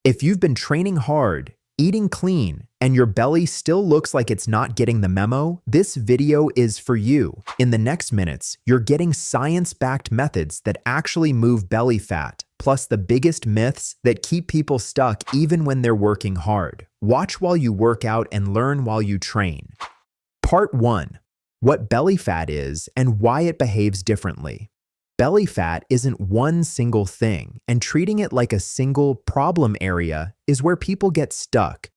If you've been training hard, eating clean, and your belly still looks like it's not getting the memo, this video is for you. In the next minutes, you're getting science-backed methods that actually move belly fat, plus the biggest myths that keep people stuck even when they're working hard. Watch while you work out and learn while you train. Part 1. What belly fat is and why it behaves differently. Belly fat isn't one single thing, and treating it like a single problem area is where people get stuck.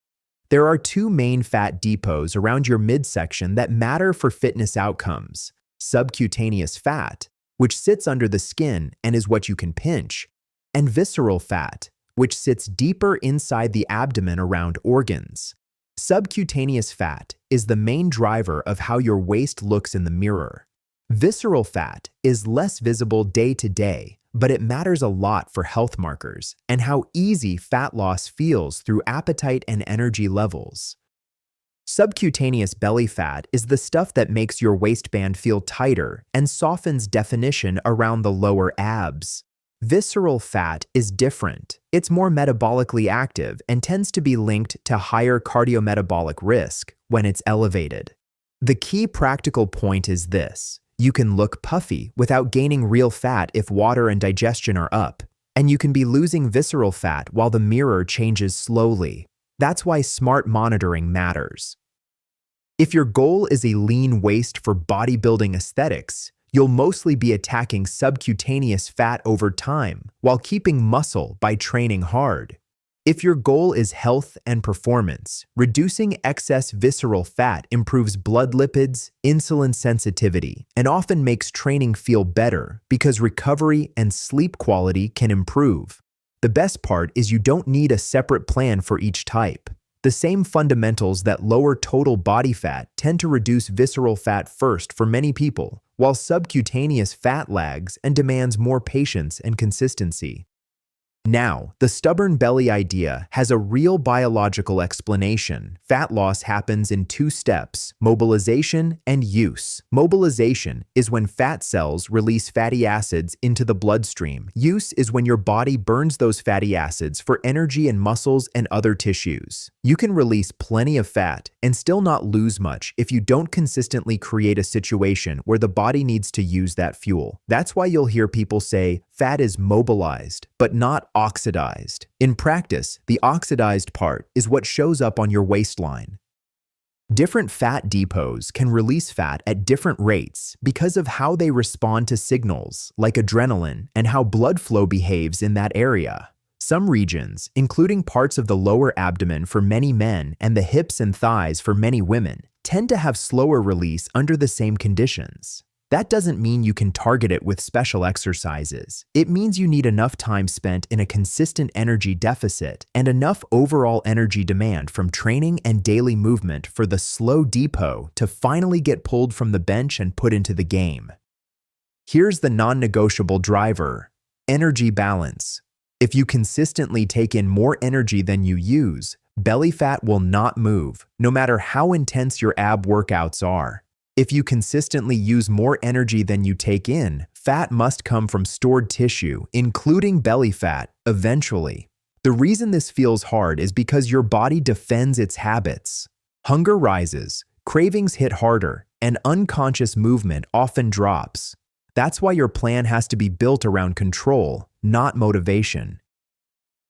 There are two main fat depots around your midsection that matter for fitness outcomes: subcutaneous fat, which sits under the skin and is what you can pinch, and visceral fat, which sits deeper inside the abdomen around organs. Subcutaneous fat is the main driver of how your waist looks in the mirror. Visceral fat is less visible day to day, but it matters a lot for health markers and how easy fat loss feels through appetite and energy levels. Subcutaneous belly fat is the stuff that makes your waistband feel tighter and softens definition around the lower abs. Visceral fat is different. It's more metabolically active and tends to be linked to higher cardiometabolic risk when it's elevated. The key practical point is this: you can look puffy without gaining real fat if water and digestion are up, and you can be losing visceral fat while the mirror changes slowly. That's why smart monitoring matters. If your goal is a lean waist for bodybuilding aesthetics, you'll mostly be attacking subcutaneous fat over time while keeping muscle by training hard. If your goal is health and performance, reducing excess visceral fat improves blood lipids, insulin sensitivity, and often makes training feel better because recovery and sleep quality can improve. The best part is you don't need a separate plan for each type. The same fundamentals that lower total body fat tend to reduce visceral fat first for many people, while subcutaneous fat lags and demands more patience and consistency. Now, the stubborn belly idea has a real biological explanation. Fat loss happens in two steps: mobilization and use. Mobilization is when fat cells release fatty acids into the bloodstream. Use is when your body burns those fatty acids for energy in muscles and other tissues. You can release plenty of fat and still not lose much if you don't consistently create a situation where the body needs to use that fuel. That's why you'll hear people say fat is mobilized, but not oxidized. In practice, the oxidized part is what shows up on your waistline. Different fat depots can release fat at different rates because of how they respond to signals like adrenaline and how blood flow behaves in that area. Some regions, including parts of the lower abdomen for many men and the hips and thighs for many women, tend to have slower release under the same conditions. That doesn't mean you can target it with special exercises. It means you need enough time spent in a consistent energy deficit and enough overall energy demand from training and daily movement for the slow depot to finally get pulled from the bench and put into the game. Here's the non-negotiable driver: energy balance. If you consistently take in more energy than you use, belly fat will not move, no matter how intense your ab workouts are. If you consistently use more energy than you take in, fat must come from stored tissue, including belly fat, eventually. The reason this feels hard is because your body defends its habits. Hunger rises, cravings hit harder, and unconscious movement often drops. That's why your plan has to be built around control, not motivation.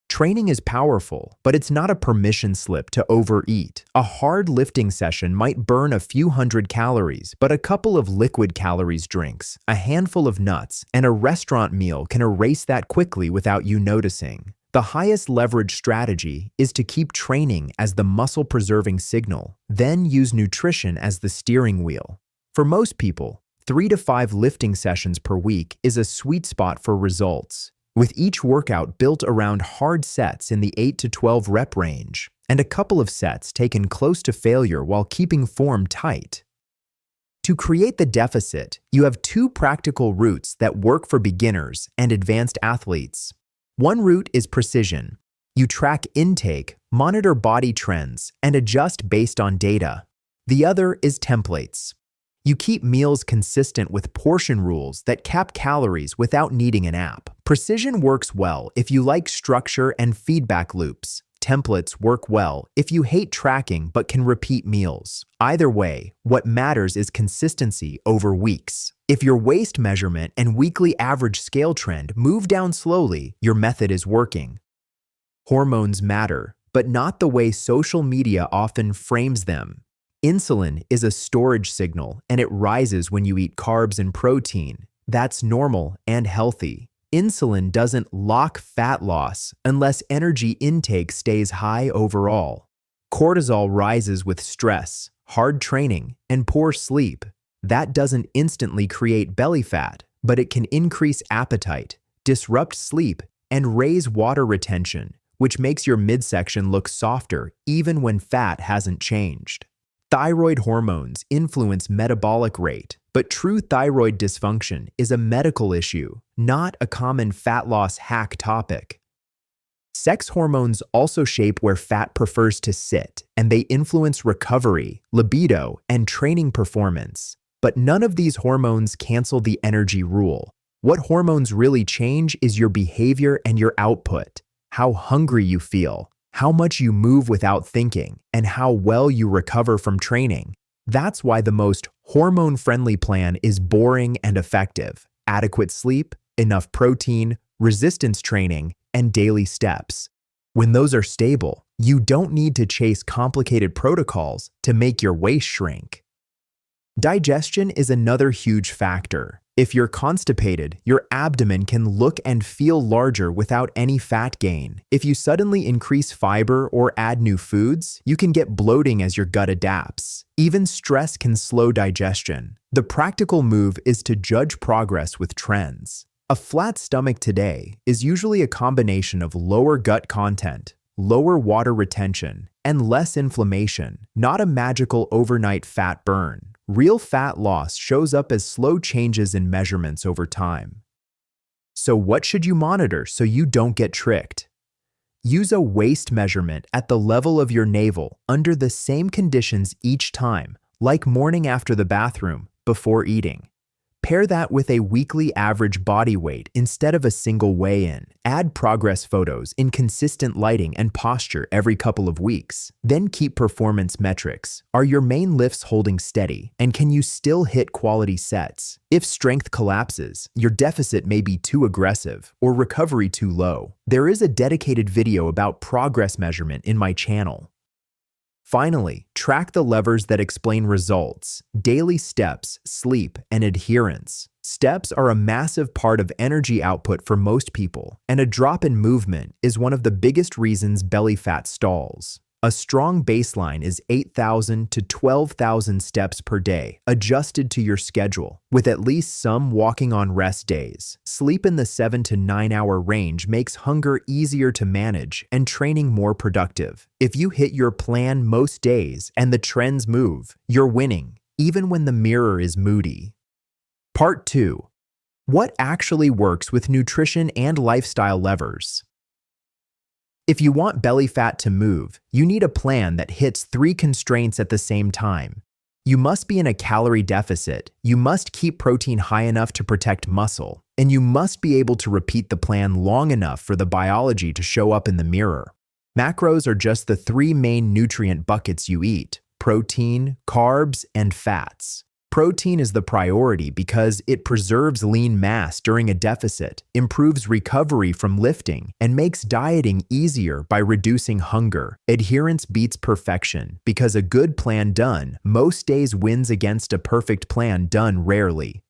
Training is powerful, but it's not a permission slip to overeat. A hard lifting session might burn a few hundred calories, but a couple of liquid calories drinks, a handful of nuts, and a restaurant meal can erase that quickly without you noticing. The highest leverage strategy is to keep training as the muscle-preserving signal, then use nutrition as the steering wheel. For most people, 3 to 5 lifting sessions per week is a sweet spot for results, with each workout built around hard sets in the 8 to 12 rep range, and a couple of sets taken close to failure while keeping form tight. To create the deficit, you have two practical routes that work for beginners and advanced athletes. One route is precision. You track intake, monitor body trends, and adjust based on data. The other is templates. You keep meals consistent with portion rules that cap calories without needing an app. Precision works well if you like structure and feedback loops. Templates work well if you hate tracking but can repeat meals. Either way, what matters is consistency over weeks. If your waist measurement and weekly average scale trend move down slowly, your method is working. Hormones matter, but not the way social media often frames them. Insulin is a storage signal, and it rises when you eat carbs and protein. That's normal and healthy. Insulin doesn't lock fat loss unless energy intake stays high overall. Cortisol rises with stress, hard training, and poor sleep. That doesn't instantly create belly fat, but it can increase appetite, disrupt sleep, and raise water retention, which makes your midsection look softer even when fat hasn't changed. Thyroid hormones influence metabolic rate, but true thyroid dysfunction is a medical issue, not a common fat loss hack topic. Sex hormones also shape where fat prefers to sit, and they influence recovery, libido, and training performance. But none of these hormones cancel the energy rule. What hormones really change is your behavior and your output, how hungry you feel, how much you move without thinking, and how well you recover from training. That's why the most hormone-friendly plan is boring and effective. Adequate sleep, enough protein, resistance training, and daily steps. When those are stable, you don't need to chase complicated protocols to make your waist shrink. Digestion is another huge factor. If you're constipated, your abdomen can look and feel larger without any fat gain. If you suddenly increase fiber or add new foods, you can get bloating as your gut adapts. Even stress can slow digestion. The practical move is to judge progress with trends. A flat stomach today is usually a combination of lower gut content, lower water retention, and less inflammation, not a magical overnight fat burn. Real fat loss shows up as slow changes in measurements over time. So what should you monitor so you don't get tricked? Use a waist measurement at the level of your navel under the same conditions each time, like morning after the bathroom, before eating. Pair that with a weekly average body weight instead of a single weigh-in. Add progress photos in consistent lighting and posture every couple of weeks. Then keep performance metrics. Are your main lifts holding steady? And can you still hit quality sets? If strength collapses, your deficit may be too aggressive or recovery too low. There is a dedicated video about progress measurement in my channel. Finally, track the levers that explain results: daily steps, sleep, and adherence. Steps are a massive part of energy output for most people, and a drop in movement is one of the biggest reasons belly fat stalls. A strong baseline is 8,000 to 12,000 steps per day, adjusted to your schedule, with at least some walking on rest days. Sleep in the 7 to 9 hour range makes hunger easier to manage and training more productive. If you hit your plan most days and the trends move, you're winning, even when the mirror is moody. Part 2. What actually works with nutrition and lifestyle levers? If you want belly fat to move, you need a plan that hits 3 constraints at the same time. You must be in a calorie deficit, you must keep protein high enough to protect muscle, and you must be able to repeat the plan long enough for the biology to show up in the mirror. Macros are just the 3 main nutrient buckets you eat: protein, carbs, and fats. Protein is the priority because it preserves lean mass during a deficit, improves recovery from lifting, and makes dieting easier by reducing hunger. Adherence beats perfection because a good plan done most days wins against a perfect plan done rarely.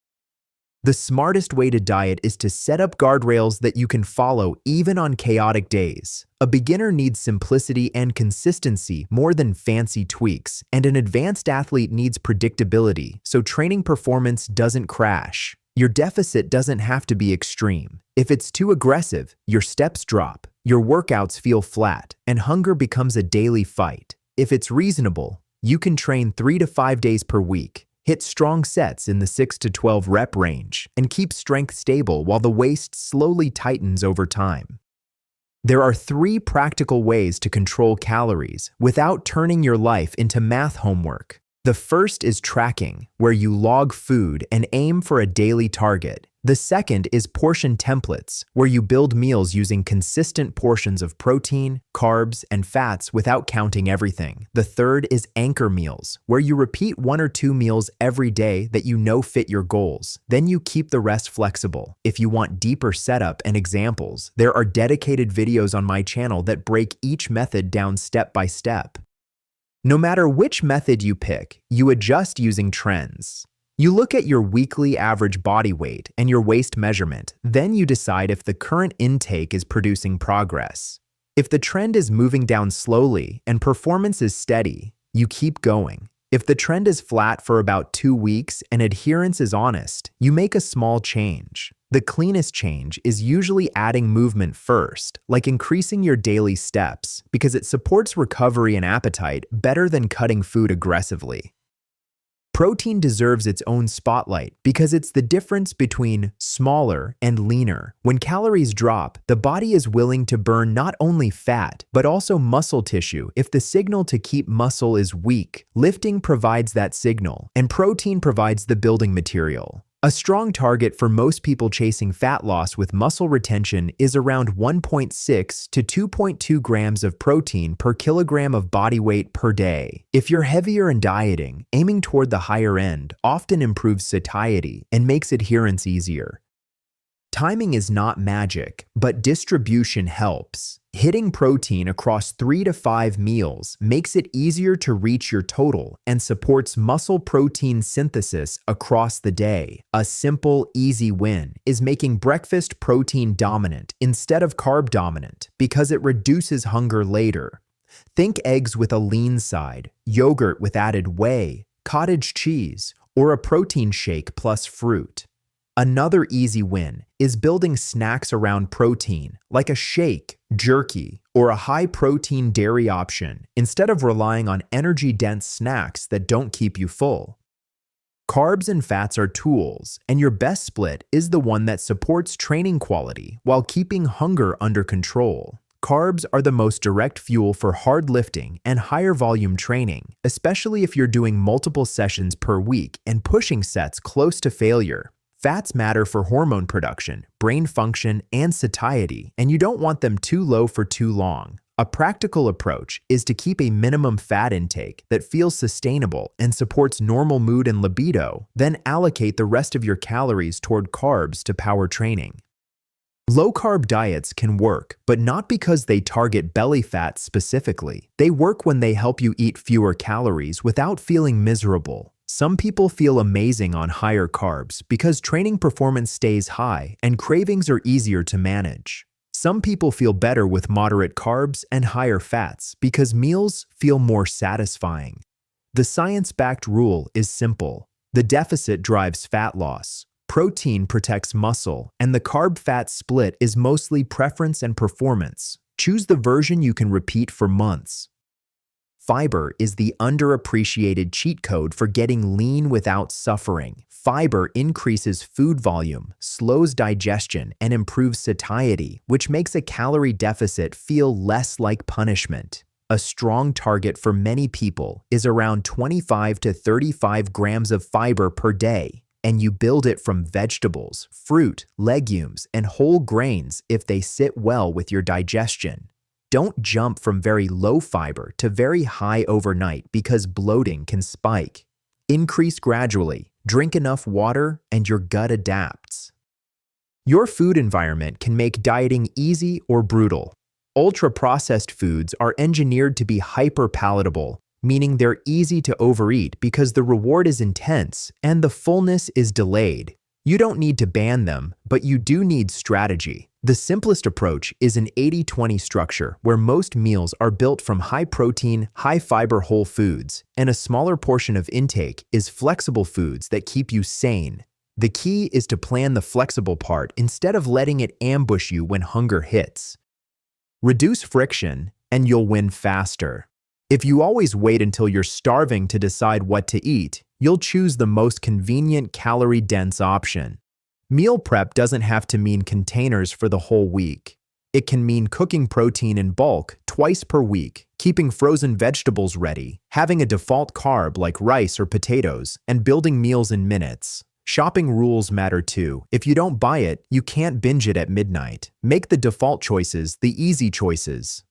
The smartest way to diet is to set up guardrails that you can follow even on chaotic days. A beginner needs simplicity and consistency more than fancy tweaks, and an advanced athlete needs predictability so training performance doesn't crash. Your deficit doesn't have to be extreme. If it's too aggressive, your steps drop, your workouts feel flat, and hunger becomes a daily fight. If it's reasonable, you can train 3 to 5 days per week. Hit strong sets in the 6 to 12 rep range, and keep strength stable while the waist slowly tightens over time. There are 3 practical ways to control calories without turning your life into math homework. The first is tracking, where you log food and aim for a daily target. The second is portion templates, where you build meals using consistent portions of protein, carbs, and fats without counting everything. The third is anchor meals, where you repeat 1 or 2 meals every day that you know fit your goals. Then you keep the rest flexible. If you want deeper setup and examples, there are dedicated videos on my channel that break each method down step by step. No matter which method you pick, you adjust using trends. You look at your weekly average body weight and your waist measurement, then you decide if the current intake is producing progress. If the trend is moving down slowly and performance is steady, you keep going. If the trend is flat for about 2 weeks and adherence is honest, you make a small change. The cleanest change is usually adding movement first, like increasing your daily steps, because it supports recovery and appetite better than cutting food aggressively. Protein deserves its own spotlight because it's the difference between smaller and leaner. When calories drop, the body is willing to burn not only fat, but also muscle tissue if the signal to keep muscle is weak. Lifting provides that signal, and protein provides the building material. A strong target for most people chasing fat loss with muscle retention is around 1.6 to 2.2 grams of protein per kilogram of body weight per day. If you're heavier and dieting, aiming toward the higher end often improves satiety and makes adherence easier. Timing is not magic, but distribution helps. Hitting protein across 3 to 5 meals makes it easier to reach your total and supports muscle protein synthesis across the day. A simple, easy win is making breakfast protein dominant instead of carb dominant because it reduces hunger later. Think eggs with a lean side, yogurt with added whey, cottage cheese, or a protein shake plus fruit. Another easy win is building snacks around protein, like a shake, jerky, or a high-protein dairy option, instead of relying on energy-dense snacks that don't keep you full. Carbs and fats are tools, and your best split is the one that supports training quality while keeping hunger under control. Carbs are the most direct fuel for hard lifting and higher volume training, especially if you're doing multiple sessions per week and pushing sets close to failure. Fats matter for hormone production, brain function, and satiety, and you don't want them too low for too long. A practical approach is to keep a minimum fat intake that feels sustainable and supports normal mood and libido, then allocate the rest of your calories toward carbs to power training. Low-carb diets can work, but not because they target belly fat specifically. They work when they help you eat fewer calories without feeling miserable. Some people feel amazing on higher carbs because training performance stays high and cravings are easier to manage. Some people feel better with moderate carbs and higher fats because meals feel more satisfying. The science-backed rule is simple. The deficit drives fat loss. Protein protects muscle, and the carb-fat split is mostly preference and performance. Choose the version you can repeat for months. Fiber is the underappreciated cheat code for getting lean without suffering. Fiber increases food volume, slows digestion, and improves satiety, which makes a calorie deficit feel less like punishment. A strong target for many people is around 25 to 35 grams of fiber per day, and you build it from vegetables, fruit, legumes, and whole grains if they sit well with your digestion. Don't jump from very low fiber to very high overnight because bloating can spike. Increase gradually, drink enough water, and your gut adapts. Your food environment can make dieting easy or brutal. Ultra-processed foods are engineered to be hyper-palatable, meaning they're easy to overeat because the reward is intense and the fullness is delayed. You don't need to ban them, but you do need strategy. The simplest approach is an 80-20 structure where most meals are built from high-protein, high-fiber whole foods, and a smaller portion of intake is flexible foods that keep you sane. The key is to plan the flexible part instead of letting it ambush you when hunger hits. Reduce friction, and you'll win faster. If you always wait until you're starving to decide what to eat, you'll choose the most convenient calorie-dense option. Meal prep doesn't have to mean containers for the whole week. It can mean cooking protein in bulk twice per week, keeping frozen vegetables ready, having a default carb like rice or potatoes, and building meals in minutes. Shopping rules matter too. If you don't buy it, you can't binge it at midnight. Make the default choices the easy choices.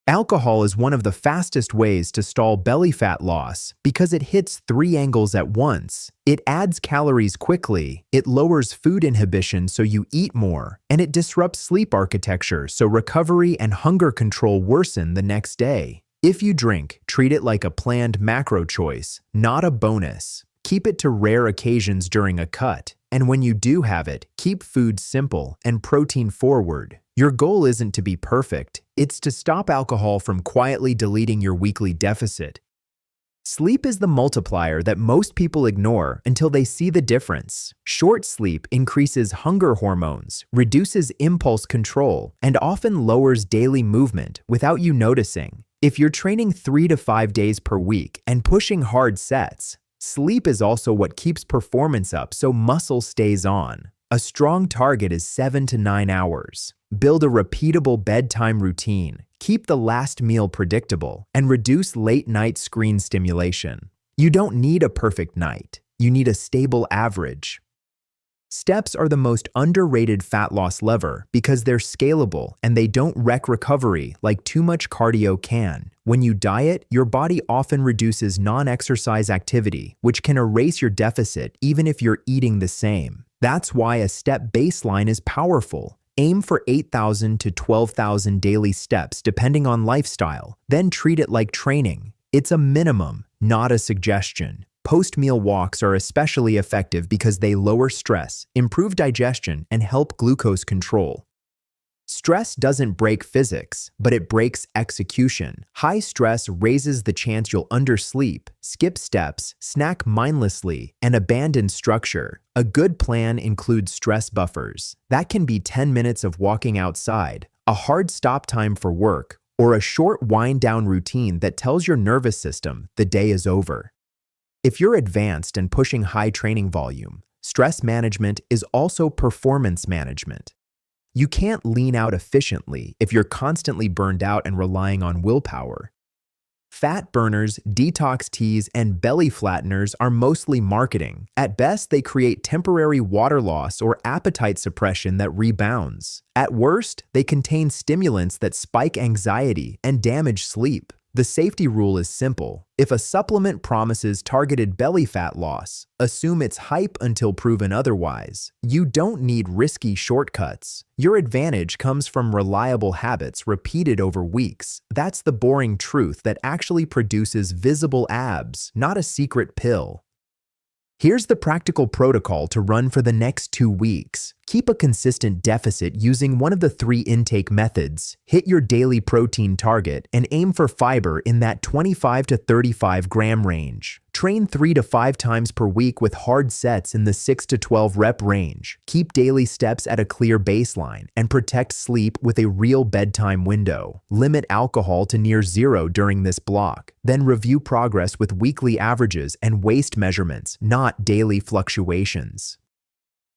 Alcohol is one of the fastest ways to stall belly fat loss because it hits 3 angles at once. It adds calories quickly, it lowers food inhibition so you eat more, and it disrupts sleep architecture so recovery and hunger control worsen the next day. If you drink, treat it like a planned macro choice, not a bonus. Keep it to rare occasions during a cut, and when you do have it, keep food simple and protein forward. Your goal isn't to be perfect, it's to stop alcohol from quietly deleting your weekly deficit. Sleep is the multiplier that most people ignore until they see the difference. Short sleep increases hunger hormones, reduces impulse control, and often lowers daily movement without you noticing. If you're training 3 to 5 days per week and pushing hard sets, sleep is also what keeps performance up so muscle stays on. A strong target is 7 to 9 hours. Build a repeatable bedtime routine, keep the last meal predictable, and reduce late-night screen stimulation. You don't need a perfect night. You need a stable average. Steps are the most underrated fat loss lever because they're scalable and they don't wreck recovery like too much cardio can. When you diet, your body often reduces non-exercise activity, which can erase your deficit even if you're eating the same. That's why a step baseline is powerful. Aim for 8,000 to 12,000 daily steps depending on lifestyle, then treat it like training. It's a minimum, not a suggestion. Post-meal walks are especially effective because they lower stress, improve digestion, and help glucose control. Stress doesn't break physics, but it breaks execution. High stress raises the chance you'll undersleep, skip steps, snack mindlessly, and abandon structure. A good plan includes stress buffers. That can be 10 minutes of walking outside, a hard stop time for work, or a short wind-down routine that tells your nervous system the day is over. If you're advanced and pushing high training volume, stress management is also performance management. You can't lean out efficiently if you're constantly burned out and relying on willpower. Fat burners, detox teas, and belly flatteners are mostly marketing. At best, they create temporary water loss or appetite suppression that rebounds. At worst, they contain stimulants that spike anxiety and damage sleep. The safety rule is simple. If a supplement promises targeted belly fat loss, assume it's hype until proven otherwise. You don't need risky shortcuts. Your advantage comes from reliable habits repeated over weeks. That's the boring truth that actually produces visible abs, not a secret pill. Here's the practical protocol to run for the next 2 weeks. Keep a consistent deficit using one of the 3 intake methods. Hit your daily protein target and aim for fiber in that 25 to 35 gram range. Train 3 to 5 times per week with hard sets in the 6 to 12 rep range. Keep daily steps at a clear baseline and protect sleep with a real bedtime window. Limit alcohol to near 0 during this block. Then review progress with weekly averages and waist measurements, not daily fluctuations.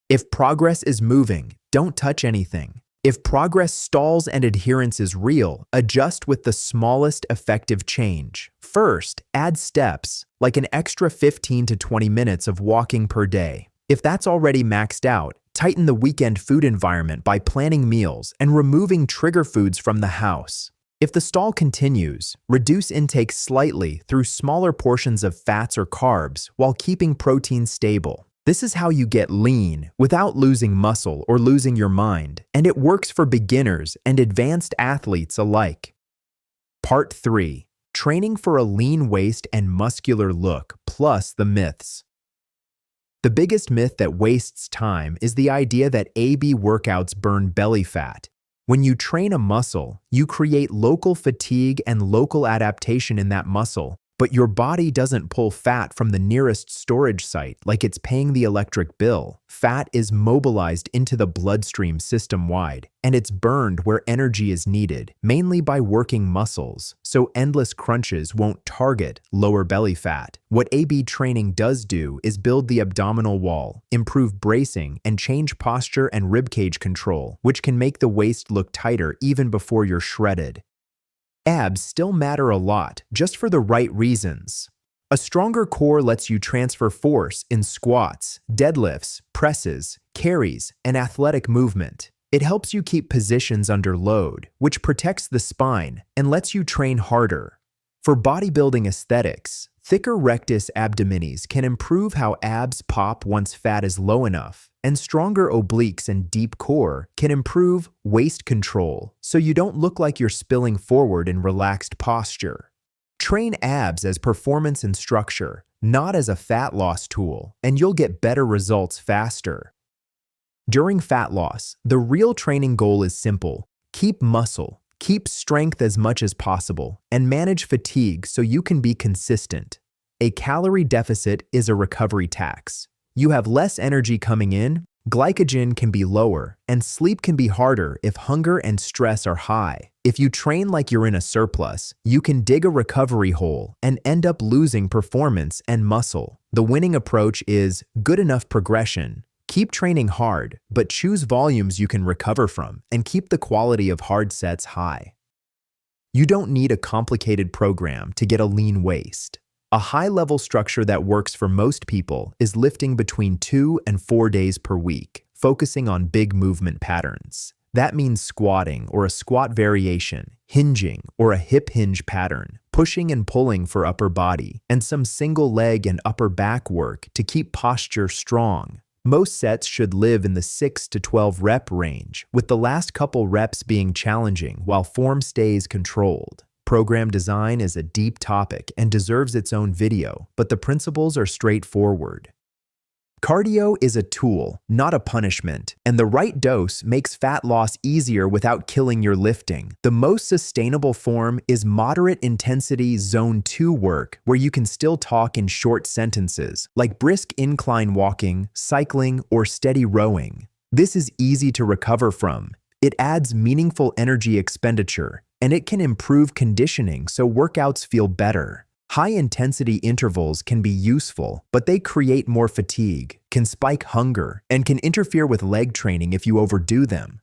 If progress is moving, don't touch anything. If progress stalls and adherence is real, adjust with the smallest effective change. First, add steps, like an extra 15 to 20 minutes of walking per day. If that's already maxed out, tighten the weekend food environment by planning meals and removing trigger foods from the house. If the stall continues, reduce intake slightly through smaller portions of fats or carbs while keeping protein stable. This is how you get lean without losing muscle or losing your mind, and it works for beginners and advanced athletes alike. Part 3. Training for a lean waist and muscular look, plus the myths. The biggest myth that wastes time is the idea that AB workouts burn belly fat. When you train a muscle, you create local fatigue and local adaptation in that muscle. But your body doesn't pull fat from the nearest storage site like it's paying the electric bill. Fat is mobilized into the bloodstream system-wide, and it's burned where energy is needed, mainly by working muscles, so endless crunches won't target lower belly fat. What AB training does do is build the abdominal wall, improve bracing, and change posture and ribcage control, which can make the waist look tighter even before you're shredded. Abs still matter a lot, just for the right reasons. A stronger core lets you transfer force in squats, deadlifts, presses, carries, and athletic movement. It helps you keep positions under load, which protects the spine and lets you train harder. For bodybuilding aesthetics, thicker rectus abdominis can improve how abs pop once fat is low enough, and stronger obliques and deep core can improve waist control so you don't look like you're spilling forward in relaxed posture. Train abs as performance and structure, not as a fat loss tool, and you'll get better results faster. During fat loss, the real training goal is simple: keep muscle, keep strength as much as possible, and manage fatigue so you can be consistent. A calorie deficit is a recovery tax. You have less energy coming in, glycogen can be lower, and sleep can be harder if hunger and stress are high. If you train like you're in a surplus, you can dig a recovery hole and end up losing performance and muscle. The winning approach is good enough progression. Keep training hard, but choose volumes you can recover from and keep the quality of hard sets high. You don't need a complicated program to get a lean waist. A high-level structure that works for most people is lifting between 2 and 4 days per week, focusing on big movement patterns. That means squatting or a squat variation, hinging or a hip hinge pattern, pushing and pulling for upper body, and some single leg and upper back work to keep posture strong. Most sets should live in the 6 to 12 rep range, with the last couple reps being challenging while form stays controlled. Program design is a deep topic and deserves its own video, but the principles are straightforward. Cardio is a tool, not a punishment, and the right dose makes fat loss easier without killing your lifting. The most sustainable form is moderate intensity zone 2 work, where you can still talk in short sentences, like brisk incline walking, cycling, or steady rowing. This is easy to recover from. It adds meaningful energy expenditure, and it can improve conditioning so workouts feel better. High-intensity intervals can be useful, but they create more fatigue, can spike hunger, and can interfere with leg training if you overdo them.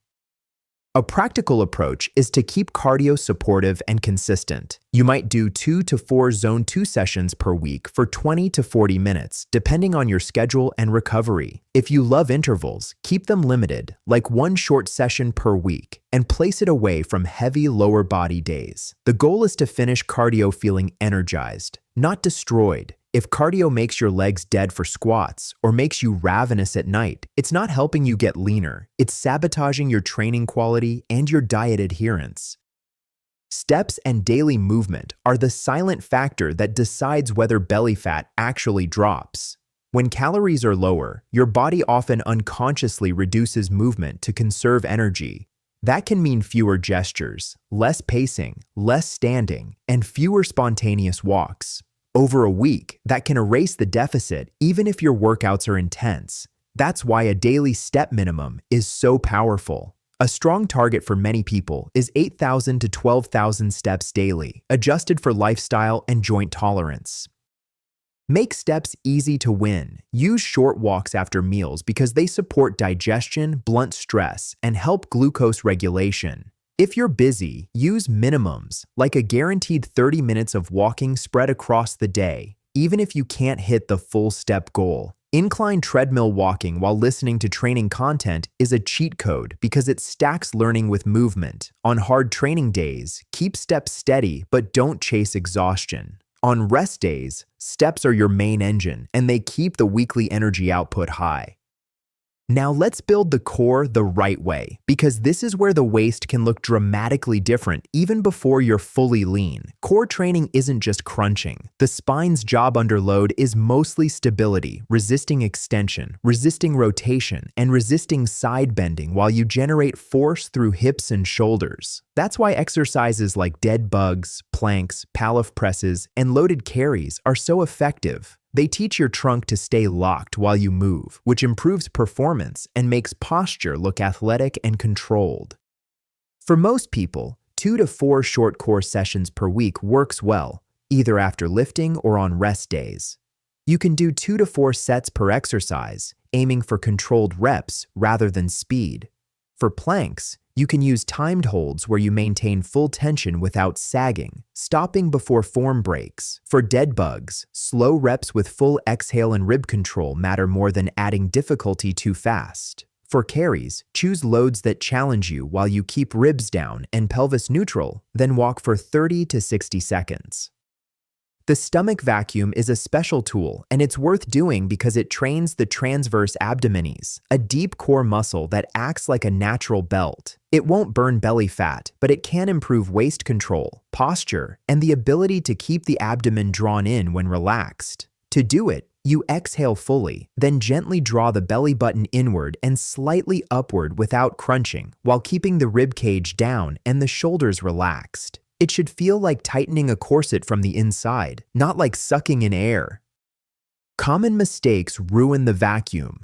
A practical approach is to keep cardio supportive and consistent. You might do 2 to 4 Zone 2 sessions per week for 20 to 40 minutes, depending on your schedule and recovery. If you love intervals, keep them limited, like 1 short session per week, and place it away from heavy lower body days. The goal is to finish cardio feeling energized, not destroyed. If cardio makes your legs dead for squats or makes you ravenous at night, it's not helping you get leaner. It's sabotaging your training quality and your diet adherence. Steps and daily movement are the silent factor that decides whether belly fat actually drops. When calories are lower, your body often unconsciously reduces movement to conserve energy. That can mean fewer gestures, less pacing, less standing, and fewer spontaneous walks. Over a week, that can erase the deficit even if your workouts are intense. That's why a daily step minimum is so powerful. A strong target for many people is 8,000 to 12,000 steps daily, adjusted for lifestyle and joint tolerance. Make steps easy to win. Use short walks after meals because they support digestion, blunt stress, and help glucose regulation. If you're busy, use minimums, like a guaranteed 30 minutes of walking spread across the day, even if you can't hit the full step goal. Incline treadmill walking while listening to training content is a cheat code because it stacks learning with movement. On hard training days, keep steps steady but don't chase exhaustion. On rest days, steps are your main engine and they keep the weekly energy output high. Now let's build the core the right way, because this is where the waist can look dramatically different even before you're fully lean. Core training isn't just crunching. The spine's job under load is mostly stability, resisting extension, resisting rotation, and resisting side bending while you generate force through hips and shoulders. That's why exercises like dead bugs, planks, pallof presses, and loaded carries are so effective. They teach your trunk to stay locked while you move, which improves performance and makes posture look athletic and controlled. For most people, 2 to 4 short core sessions per week works well, either after lifting or on rest days. You can do 2 to 4 sets per exercise, aiming for controlled reps rather than speed. For planks, You can use timed holds where you maintain full tension without sagging, stopping before form breaks. For dead bugs, slow reps with full exhale and rib control matter more than adding difficulty too fast. For carries, choose loads that challenge you while you keep ribs down and pelvis neutral, then walk for 30 to 60 seconds. The stomach vacuum is a special tool, and it's worth doing because it trains the transverse abdominis, a deep core muscle that acts like a natural belt. It won't burn belly fat, but it can improve waist control, posture, and the ability to keep the abdomen drawn in when relaxed. To do it, you exhale fully, then gently draw the belly button inward and slightly upward without crunching, while keeping the rib cage down and the shoulders relaxed. It should feel like tightening a corset from the inside, not like sucking in air. Common mistakes ruin the vacuum.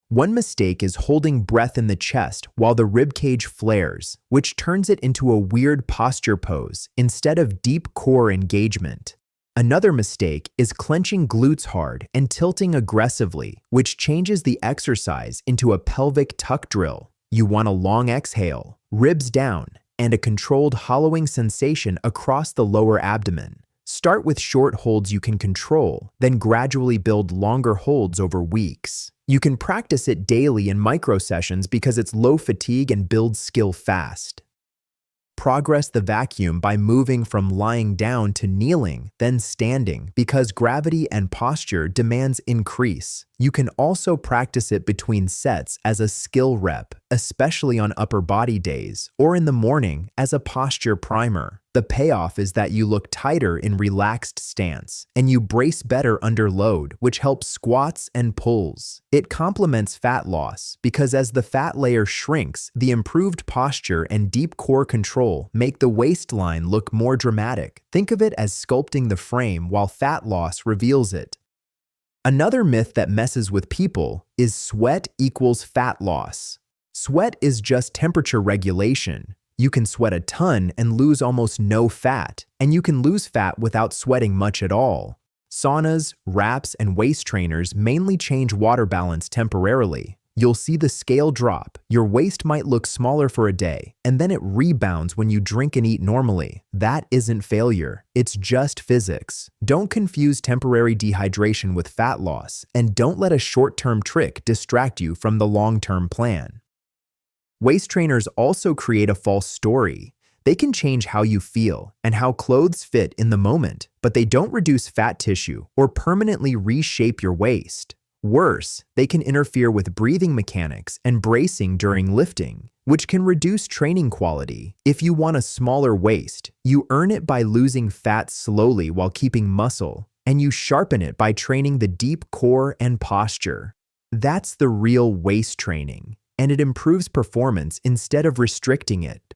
One mistake is holding breath in the chest while the rib cage flares, which turns it into a weird posture pose instead of deep core engagement. Another mistake is clenching glutes hard and tilting aggressively, which changes the exercise into a pelvic tuck drill. You want a long exhale, ribs down, and a controlled hollowing sensation across the lower abdomen. Start with short holds you can control, then gradually build longer holds over weeks. You can practice it daily in micro sessions because it's low fatigue and builds skill fast. Progress the vacuum by moving from lying down to kneeling, then standing, because gravity and posture demands increase. You can also practice it between sets as a skill rep, especially on upper body days, or in the morning as a posture primer. The payoff is that you look tighter in relaxed stance, and you brace better under load, which helps squats and pulls. It complements fat loss because as the fat layer shrinks, the improved posture and deep core control make the waistline look more dramatic. Think of it as sculpting the frame while fat loss reveals it. Another myth that messes with people is sweat equals fat loss. Sweat is just temperature regulation. You can sweat a ton and lose almost no fat, and you can lose fat without sweating much at all. Saunas, wraps, and waist trainers mainly change water balance temporarily. You'll see the scale drop. Your waist might look smaller for a day, and then it rebounds when you drink and eat normally. That isn't failure. It's just physics. Don't confuse temporary dehydration with fat loss, and don't let a short-term trick distract you from the long-term plan. Waist trainers also create a false story. They can change how you feel and how clothes fit in the moment, but they don't reduce fat tissue or permanently reshape your waist. Worse, they can interfere with breathing mechanics and bracing during lifting, which can reduce training quality. If you want a smaller waist, you earn it by losing fat slowly while keeping muscle, and you sharpen it by training the deep core and posture. That's the real waist training, and it improves performance instead of restricting it.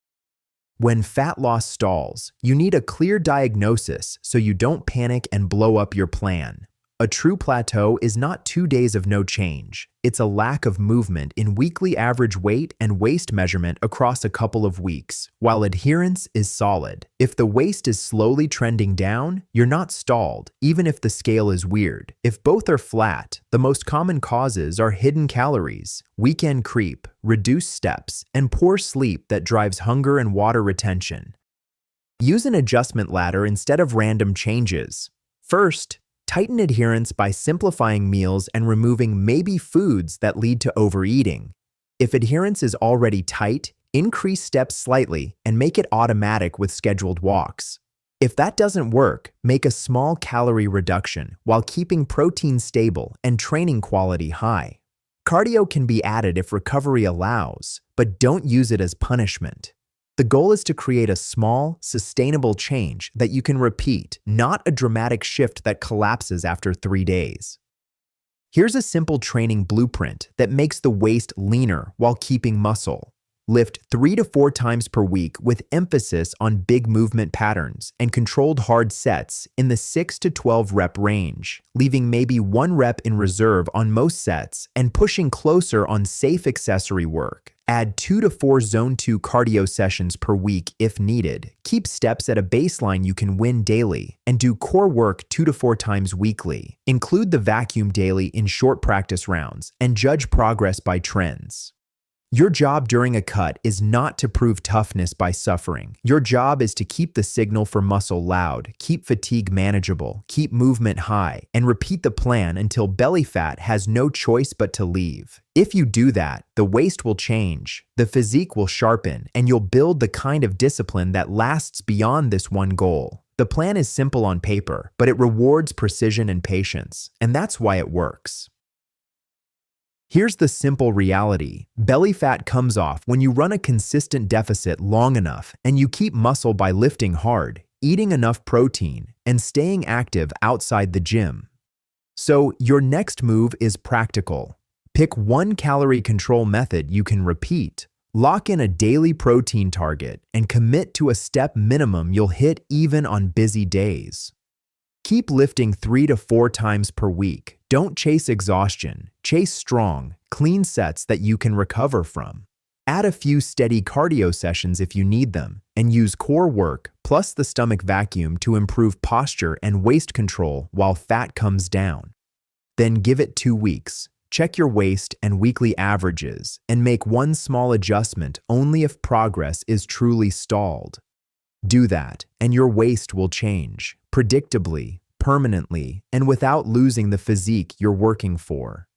When fat loss stalls, you need a clear diagnosis so you don't panic and blow up your plan. A true plateau is not 2 days of no change. It's a lack of movement in weekly average weight and waist measurement across a couple of weeks, while adherence is solid. If the waist is slowly trending down, you're not stalled, even if the scale is weird. If both are flat, the most common causes are hidden calories, weekend creep, reduced steps, and poor sleep that drives hunger and water retention. Use an adjustment ladder instead of random changes. First, tighten adherence by simplifying meals and removing maybe foods that lead to overeating. If adherence is already tight, increase steps slightly and make it automatic with scheduled walks. If that doesn't work, make a small calorie reduction while keeping protein stable and training quality high. Cardio can be added if recovery allows, but don't use it as punishment. The goal is to create a small, sustainable change that you can repeat, not a dramatic shift that collapses after 3 days. Here's a simple training blueprint that makes the waist leaner while keeping muscle. Lift 3 to 4 times per week with emphasis on big movement patterns and controlled hard sets in the 6 to 12 rep range, leaving maybe 1 rep in reserve on most sets and pushing closer on safe accessory work. Add 2 to 4 Zone 2 cardio sessions per week if needed. Keep steps at a baseline you can win daily, and do core work 2 to 4 times weekly. Include the vacuum daily in short practice rounds, and judge progress by trends. Your job during a cut is not to prove toughness by suffering. Your job is to keep the signal for muscle loud, keep fatigue manageable, keep movement high, and repeat the plan until belly fat has no choice but to leave. If you do that, the waist will change, the physique will sharpen, and you'll build the kind of discipline that lasts beyond this one goal. The plan is simple on paper, but it rewards precision and patience, and that's why it works. Here's the simple reality. Belly fat comes off when you run a consistent deficit long enough and you keep muscle by lifting hard, eating enough protein, and staying active outside the gym. So your next move is practical. Pick one calorie control method you can repeat. Lock in a daily protein target and commit to a step minimum you'll hit even on busy days. Keep lifting 3 to 4 times per week. Don't chase exhaustion. Chase strong, clean sets that you can recover from. Add a few steady cardio sessions if you need them, and use core work plus the stomach vacuum to improve posture and waist control while fat comes down. Then give it 2 weeks. Check your waist and weekly averages, and make one small adjustment only if progress is truly stalled. Do that, and your waist will change, predictably, permanently, and without losing the physique you're working for.